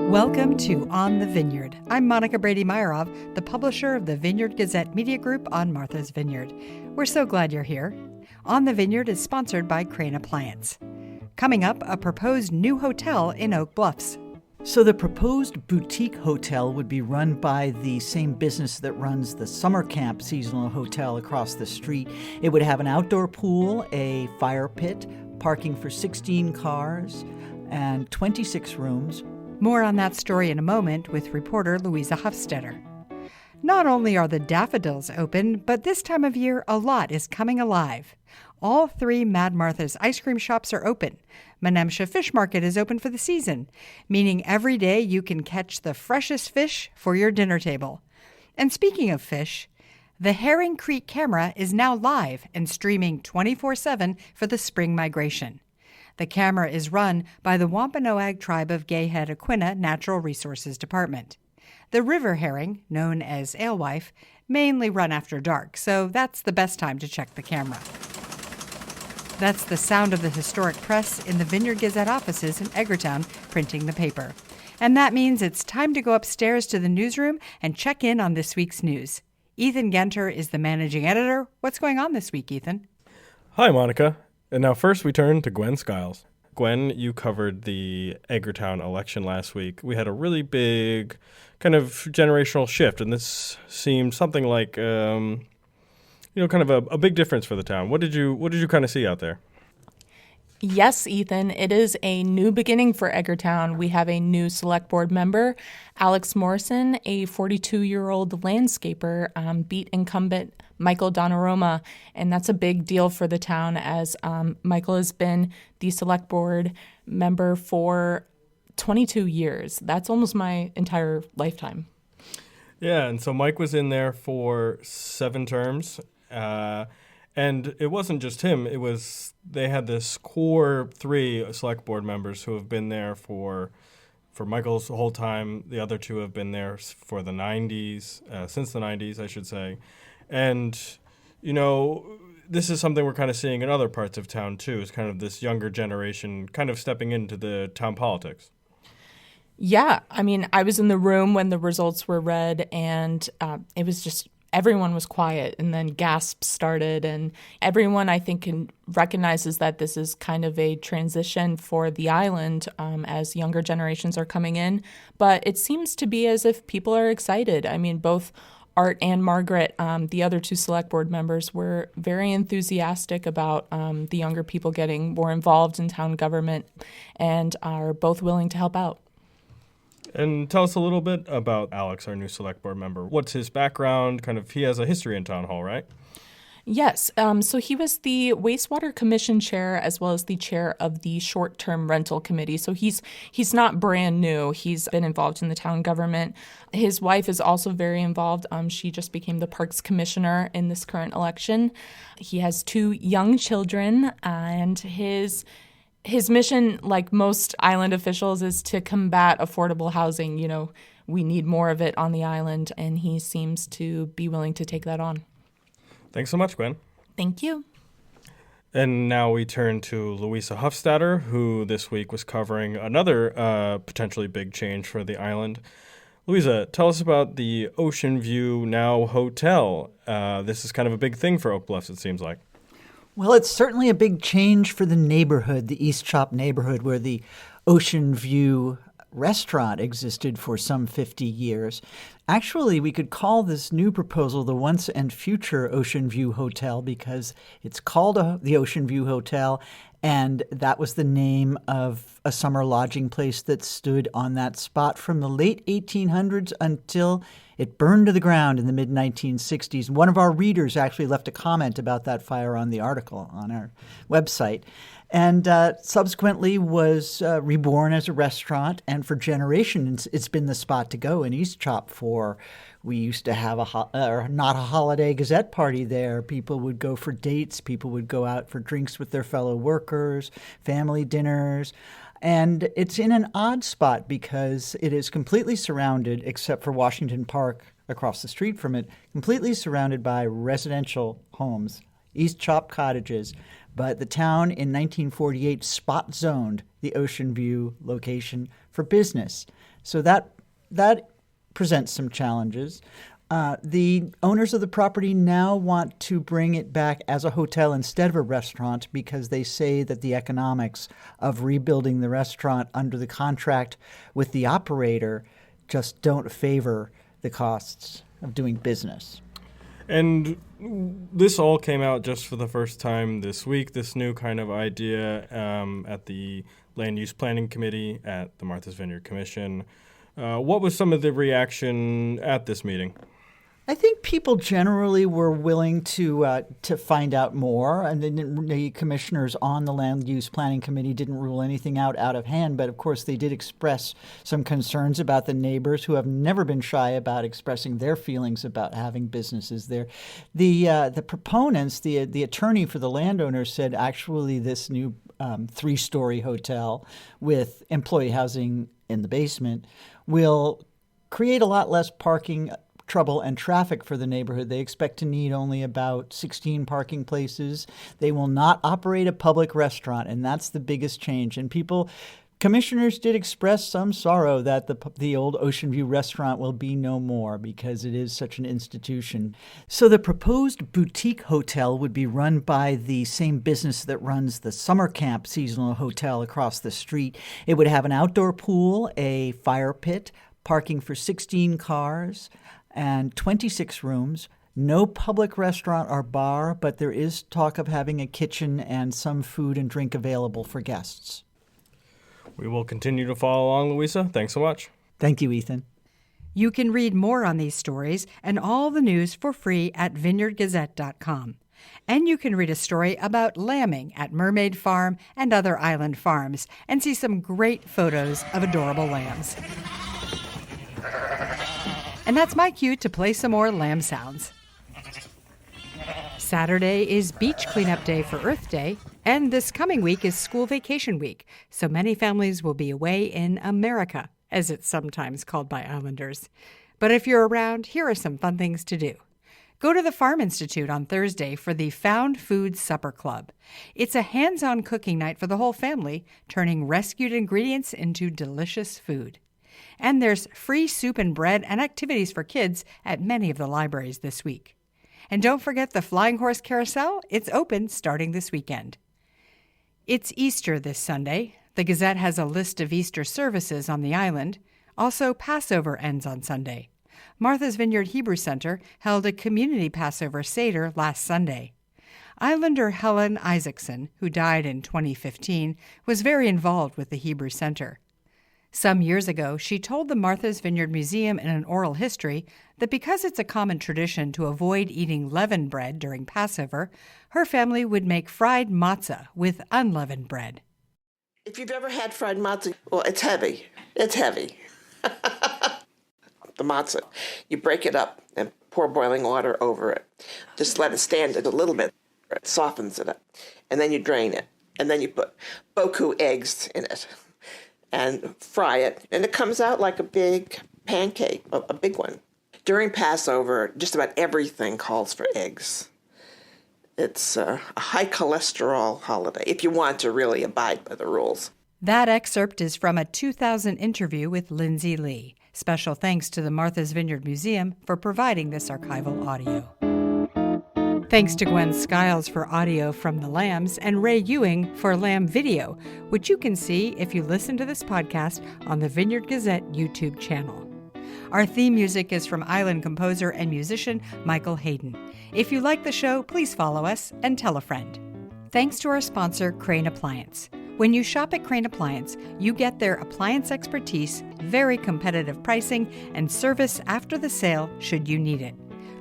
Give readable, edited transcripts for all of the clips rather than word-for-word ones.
Welcome to On the Vineyard. I'm Monica Brady-Meyerov, the publisher of the Vineyard Gazette Media Group on Martha's Vineyard. We're so glad you're here. On the Vineyard is sponsored by Crane Appliance. Coming up, a proposed new hotel in Oak Bluffs. So the proposed boutique hotel would be run by the same business that runs the summer camp seasonal hotel across the street. It would have an outdoor pool, a fire pit, parking for 16 cars, and 26 rooms. More on that story in a moment with reporter Louisa Hofstetter. Not only are the daffodils open, but this time of year a lot is coming alive. All 3 Mad Martha's ice cream shops are open. Menemsha Fish Market is open for the season, meaning every day you can catch the freshest fish for your dinner table. And speaking of fish, the Herring Creek camera is now live and streaming 24/7 for the spring migration. The camera is run by the Wampanoag Tribe of Gayhead-Aquina Natural Resources Department. The river herring, known as alewife, mainly run after dark, so that's the best time to check the camera. That's the sound of the historic press in the Vineyard Gazette offices in Edgartown printing the paper. And that means it's time to go upstairs to the newsroom and check in on this week's news. Ethan Genter is the managing editor. What's going on this week, Ethan? Hi, Monica. And now first we turn to Gwen Skiles. Gwen, you covered the Edgartown election last week. We had a really big kind of generational shift, and this seemed something like, kind of a big difference for the town. What did you kind of see out there? Yes, Ethan, it is a new beginning for Edgartown. We have a new select board member, Alex Morrison, a 42-year-old landscaper, beat incumbent Michael Donnarumma, and that's a big deal for the town as Michael has been the select board member for 22 years. That's almost my entire lifetime. Yeah, and so Mike was in there for 7 terms. And it wasn't just him. They had this core 3 select board members who have been there for Michael's whole time. The other 2 have been there for the 90s, since the 90s, I should say. And, this is something we're kind of seeing in other parts of town, too. It's kind of this younger generation kind of stepping into the town politics. Yeah, I was in the room when the results were read, and it was just everyone was quiet, and then gasps started, and everyone, I think, recognizes that this is kind of a transition for the island as younger generations are coming in. But it seems to be as if people are excited. Both Art and Margaret, the other 2 select board members, were very enthusiastic about the younger people getting more involved in town government and are both willing to help out. And tell us a little bit about Alex, our new select board member. What's his background? He has a history in town hall, right? Yes. So he was the wastewater commission chair as well as the chair of the short-term rental committee. So he's not brand new. He's been involved in the town government. His wife is also very involved. She just became the parks commissioner in this current election. He has 2 young children, and his mission, like most island officials, is to combat affordable housing. We need more of it on the island, and he seems to be willing to take that on. Thanks so much, Gwen. Thank you. And now we turn to Louisa Hofstetter, who this week was covering another potentially big change for the island. Louisa, tell us about the Ocean View Now Hotel. This is kind of a big thing for Oak Bluffs, it seems like. Well, it's certainly a big change for the neighborhood, the East Chop neighborhood, where the Ocean View restaurant existed for some 50 years. Actually, we could call this new proposal the once and future Ocean View Hotel because it's called the Ocean View Hotel, and that was the name of a summer lodging place that stood on that spot from the late 1800s until it burned to the ground in the mid-1960s. One of our readers actually left a comment about that fire on the article on our website. And subsequently was reborn as a restaurant, and for generations it's been the spot to go in East Chop for. We used to have not a holiday Gazette party there. People would go for dates. People would go out for drinks with their fellow workers, family dinners. And it's in an odd spot because it is completely surrounded, except for Washington Park across the street from it, completely surrounded by residential homes, East Chop cottages, but the town in 1948 spot zoned the Ocean View location for business. So that presents some challenges. The owners of the property now want to bring it back as a hotel instead of a restaurant because they say that the economics of rebuilding the restaurant under the contract with the operator just don't favor the costs of doing business. And this all came out just for the first time this week, this new kind of idea at the Land Use Planning Committee at the Martha's Vineyard Commission. What was some of the reaction at this meeting? I think people generally were willing to find out more, and the commissioners on the Land Use Planning Committee didn't rule anything out of hand. But of course, they did express some concerns about the neighbors who have never been shy about expressing their feelings about having businesses there. The proponents, the attorney for the landowners, said actually this new 3-story hotel with employee housing in the basement will create a lot less parking trouble and traffic for the neighborhood. They expect to need only about 16 parking places. They will not operate a public restaurant, and that's the biggest change. And commissioners did express some sorrow that the old Ocean View restaurant will be no more because it is such an institution. So the proposed boutique hotel would be run by the same business that runs the summer camp seasonal hotel across the street. It would have an outdoor pool, a fire pit, parking for 16 cars, and 26 rooms. No public restaurant or bar, but there is talk of having a kitchen and some food and drink available for guests. We will continue to follow along, Louisa. Thanks so much. Thank you, Ethan. You can read more on these stories and all the news for free at vineyardgazette.com. And you can read a story about lambing at Mermaid Farm and other island farms and see some great photos of adorable lambs. And that's my cue to play some more lamb sounds. Saturday is beach cleanup day for Earth Day, and this coming week is school vacation week, so many families will be away in America, as it's sometimes called by islanders. But if you're around, here are some fun things to do. Go to the Farm Institute on Thursday for the Found Food Supper Club. It's a hands-on cooking night for the whole family, turning rescued ingredients into delicious food. And there's free soup and bread and activities for kids at many of the libraries this week. And don't forget the Flying Horse Carousel. It's open starting this weekend. It's Easter this Sunday. The Gazette has a list of Easter services on the island. Also, Passover ends on Sunday. Martha's Vineyard Hebrew Center held a community Passover Seder last Sunday. Islander Helen Isaacson, who died in 2015, was very involved with the Hebrew Center. Some years ago, she told the Martha's Vineyard Museum in an oral history that because it's a common tradition to avoid eating leavened bread during Passover, her family would make fried matzah with unleavened bread. If you've ever had fried matzah, well, it's heavy. It's heavy. The matzah, you break it up and pour boiling water over it. Just let it stand a little bit. It softens it up. And then you drain it. And then you put boku eggs in it and fry it. And it comes out like a big pancake, a big one. During Passover, just about everything calls for eggs. It's a high cholesterol holiday, if you want to really abide by the rules. That excerpt is from a 2000 interview with Lindsay Lee. Special thanks to the Martha's Vineyard Museum for providing this archival audio. Thanks to Gwen Skiles for audio from the lambs and Ray Ewing for lamb video, which you can see if you listen to this podcast on the Vineyard Gazette YouTube channel. Our theme music is from island composer and musician Michael Hayden. If you like the show, please follow us and tell a friend. Thanks to our sponsor, Crane Appliance. When you shop at Crane Appliance, you get their appliance expertise, very competitive pricing, and service after the sale should you need it.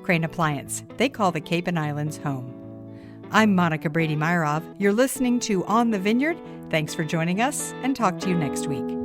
Crane Appliance. They call the Cape and Islands home. I'm Monica Brady-Myrov. You're listening to On the Vineyard. Thanks for joining us, and talk to you next week.